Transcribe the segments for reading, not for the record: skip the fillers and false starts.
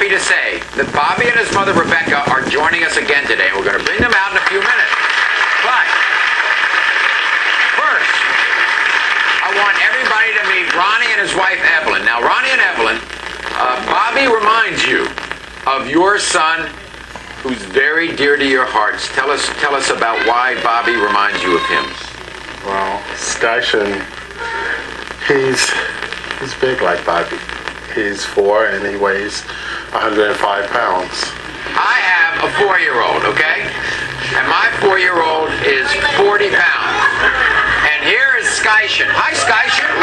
me to say that Bobby and his mother Rebecca are joining us again today. We're going to bring them out in a few minutes. But first, I want everybody to meet Ronnie and his wife Evelyn. Now, Ronnie and Evelyn, Bobby reminds you of your son, who's very dear to your hearts. Tell us about why Bobby reminds you of him. Well, Skyshun, he's big like Bobby. He's 4 and he weighs 105 pounds. I have a 4-year-old, okay? And my 4-year-old is 40 pounds. And here is Skyshun. Hi, Skyshun.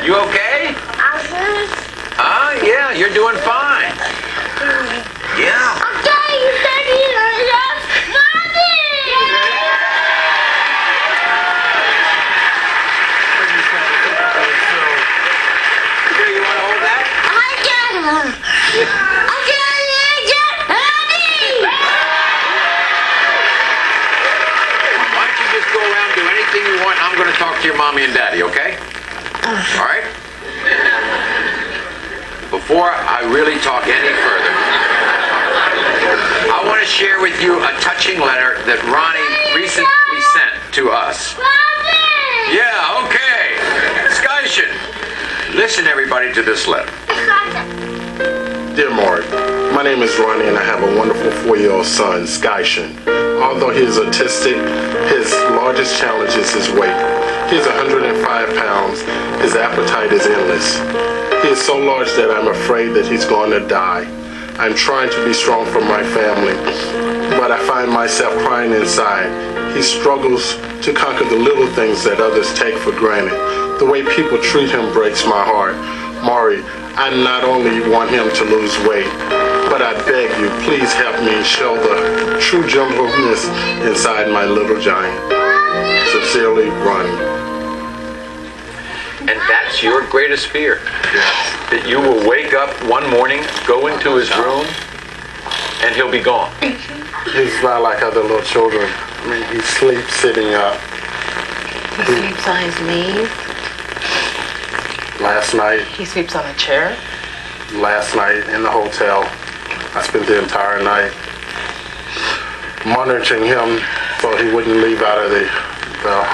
You okay? Yeah, you're doing fine. Yeah. Okay, you said you love Bobby! Here, you want to hold that? Why don't you just go around and do anything you want? I'm going to talk to your mommy and daddy, okay? All right? Before I really talk any further, I want to share with you a touching letter that Ronnie recently sent to us. Yeah, okay. Skyshun, listen everybody to this letter. Dear Maury, my name is Ronnie and I have a wonderful 4-year-old son, Skyshun. Although he is autistic, his largest challenge is his weight. He's 105 pounds. His appetite is endless. He is so large that I'm afraid that he's going to die. I'm trying to be strong for my family, but I find myself crying inside. He struggles to conquer the little things that others take for granted. The way people treat him breaks my heart. Maury, I not only want him to lose weight, but I beg you, please help me show the true gentleness inside my little giant. Sincerely, Ronnie. And that's your greatest fear? Yes. That you will wake up one morning, go into his room, and he'll be gone. He's not like other little children. I mean, he sleeps sitting up. He sleeps on his knees. Last night. He sleeps on a chair. Last night in the hotel, I spent the entire night monitoring him so he wouldn't leave out of the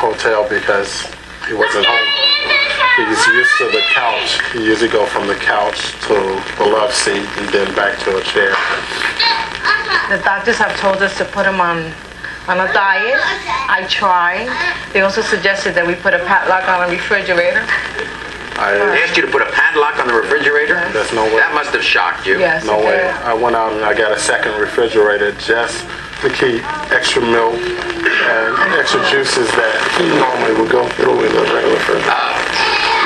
hotel because he wasn't home. He's used to the couch. He usually go from the couch to the love seat and then back to a chair. The doctors have told us to put him on a diet. I tried. They also suggested that we put a padlock on a refrigerator. They asked you to put a padlock on the refrigerator? There's no way. That must have shocked you. Yes. No way. I went out and I got a second refrigerator just to keep extra milk and extra juices that he normally would go through in the regular refrigerator.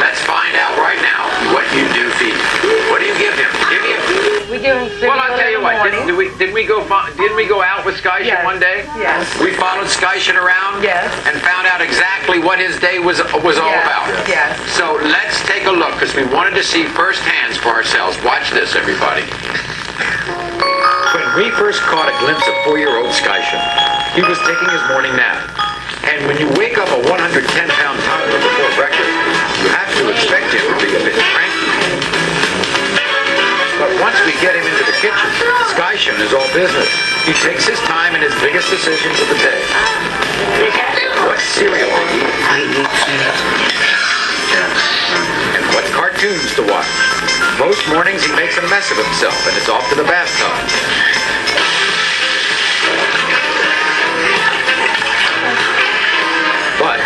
Let's find out right now what you do feed him. What do you give him? Give me a... We give him cereal. Well, I'll tell you what. Didn't we go out with Skyshun Yes. one day? Yes. We followed Skyshun around. Yes. And found out exactly what his day was all about. Yes. So let's take a look because we wanted to see firsthand for ourselves. Watch this, everybody. When we first caught a glimpse of 4-year-old Skyshun, he was taking his morning nap. And when you wake up a 110-pound toddler before breakfast, you have to expect him to be a bit cranky. But once we get him into the kitchen, Skyshun is all business. He takes his time in his biggest decisions of the day. What cereal to eat. And what cartoons to watch. Most mornings he makes a mess of himself and it's off to the bathtub. But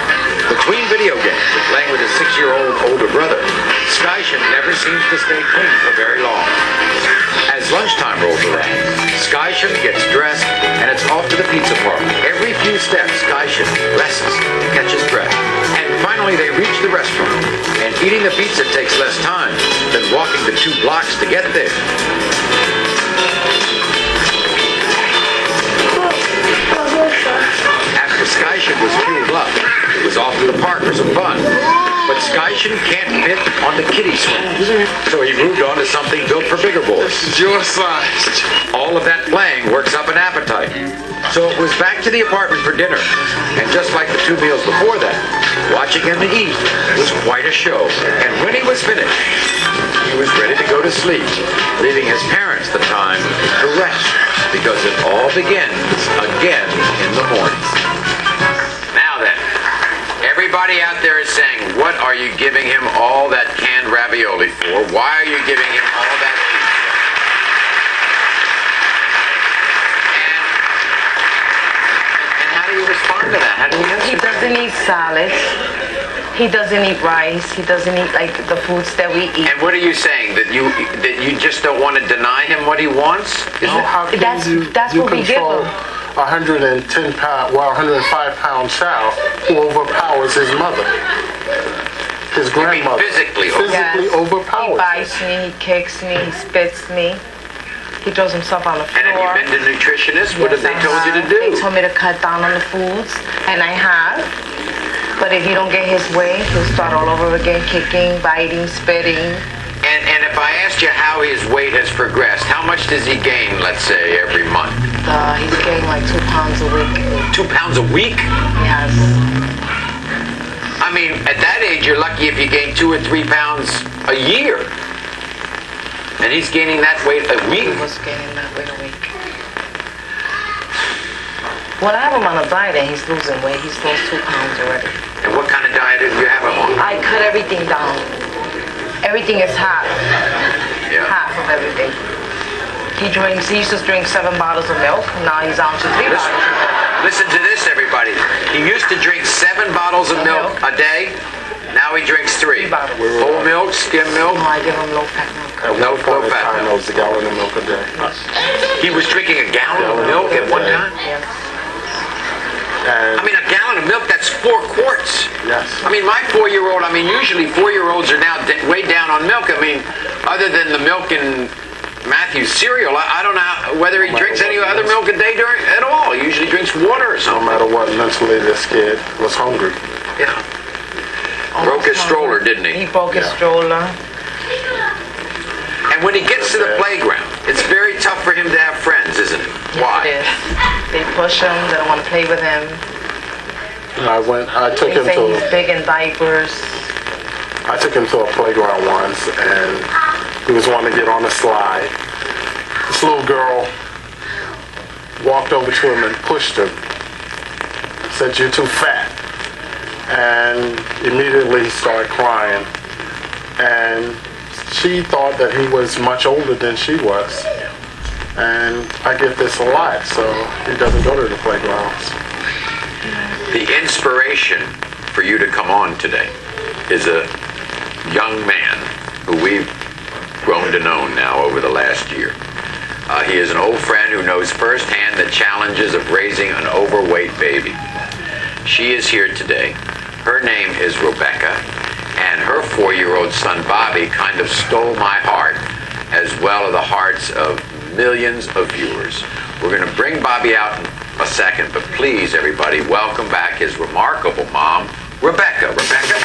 between video games and playing with his 6-year-old older brother, Skyshun never seems to stay clean for very long. As lunchtime rolls around, Skyshun gets dressed and it's off to the pizza parlor. Every few steps, Skyshun dresses to catch his breath. And finally they reach the restaurant. And eating the pizza takes less time than walking the 2 blocks to get there. After Skyshun was fueled up, it was is off to the park for some fun. But Skyshun can't fit on the kiddie swing, so he moved on to something built for bigger boys. Your size. All of that playing works up an appetite. So it was back to the apartment for dinner. And just like the 2 meals before that, watching him eat was quite a show. And when he was finished, he was ready to go to sleep, leaving his parents the time to rest, because it all begins again in the morning. Now then, everybody out there is saying, what are you giving him all that canned ravioli for? Why are you giving him all that pizza? And how do you respond to that? How do you answer He doesn't eat salads. He doesn't eat rice. He doesn't eat like the foods that we eat. And what are you saying? That you just don't want to deny him what he wants? Is No, it? how can That's you what we give control him. 105-pound child who overpowers his mother, his You mean grandmother. physically? Physically He overpowers. bites me, he kicks me, he spits me. He throws himself on the floor. And have you been to nutritionists? What have Yes, they I told you to have. do? They told me to cut down on the foods, and I have. But if you don't get his way, he'll start all over again, kicking, biting, spitting. And if I asked you how his weight has progressed, how much does he gain, let's say, every month? He's gaining like 2 pounds a week. 2 pounds a week? Yes. I mean, at that age, you're lucky if you gain 2 or 3 pounds a year. And he's gaining that weight a He week? was gaining that weight a week. When I have him on a diet and he's losing weight, he's lost 2 pounds already. And what kind of diet do you have him on? I cut everything down. Everything is half. Yeah. Half of everything. He used to drink 7 bottles of milk. Now he's down to 3 bottles. Listen to this, everybody. He used to drink 7 bottles of milk a day. Now he drinks 3. 3 bottles. Whole milk, skim milk. No, I give him low-fat milk. At No, one point no in fat time, milk. it was a gallon of milk a day. He was drinking a gallon of milk at one time? Yes. And I mean, a gallon of milk, that's 4 quarts. yes. I mean, my 4-year-old, usually 4-year-olds are now way down on milk. I mean, other than the milk in Matthew's cereal, I don't know whether he drinks any other milk a day at all. He usually drinks water or No something. matter what, mentally this kid was hungry. Yeah. Broke his stroller, didn't he? He broke his Yeah. stroller. And when he gets to the playground, it's very tough for him to have friends, isn't it? It Why? is. They push him. They don't want to play with him. I took They him say he's to big in diapers. a playground once, and he was wanting to get on a slide. This little girl walked over to him and pushed him. Said, "You're too fat." And immediately he started crying. And she thought that he was much older than she was. And I get this a lot, so he doesn't go to the playgrounds. The inspiration for you to come on today is a young man who we've grown to know now over the last year. He is an old friend who knows firsthand the challenges of raising an overweight baby. She is here today. Her name is Rebecca, and her 4-year-old son Bobby kind of stole my heart, as well as the hearts of millions of viewers. We're going to bring Bobby out in a second, but please, everybody, welcome back his remarkable mom, Rebecca. Rebecca.